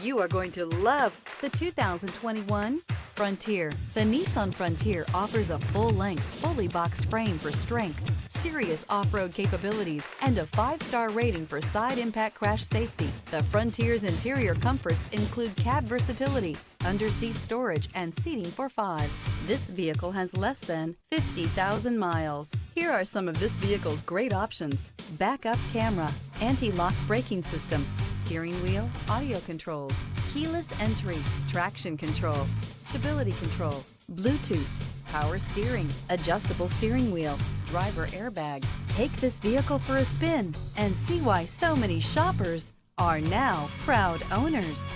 You are going to love the 2021 Frontier. The Nissan Frontier offers a full-length, fully boxed frame for strength, serious off-road capabilities, and a 5-star rating for side impact crash safety. The Frontier's interior comforts include cab versatility, under-seat storage, and seating for 5. This vehicle has less than 50,000 miles. Here are some of this vehicle's great options: backup camera, anti-lock braking system, steering wheel audio controls, keyless entry, traction control, stability control, Bluetooth, power steering, adjustable steering wheel, driver airbag. Take this vehicle for a spin and see why so many shoppers are now proud owners.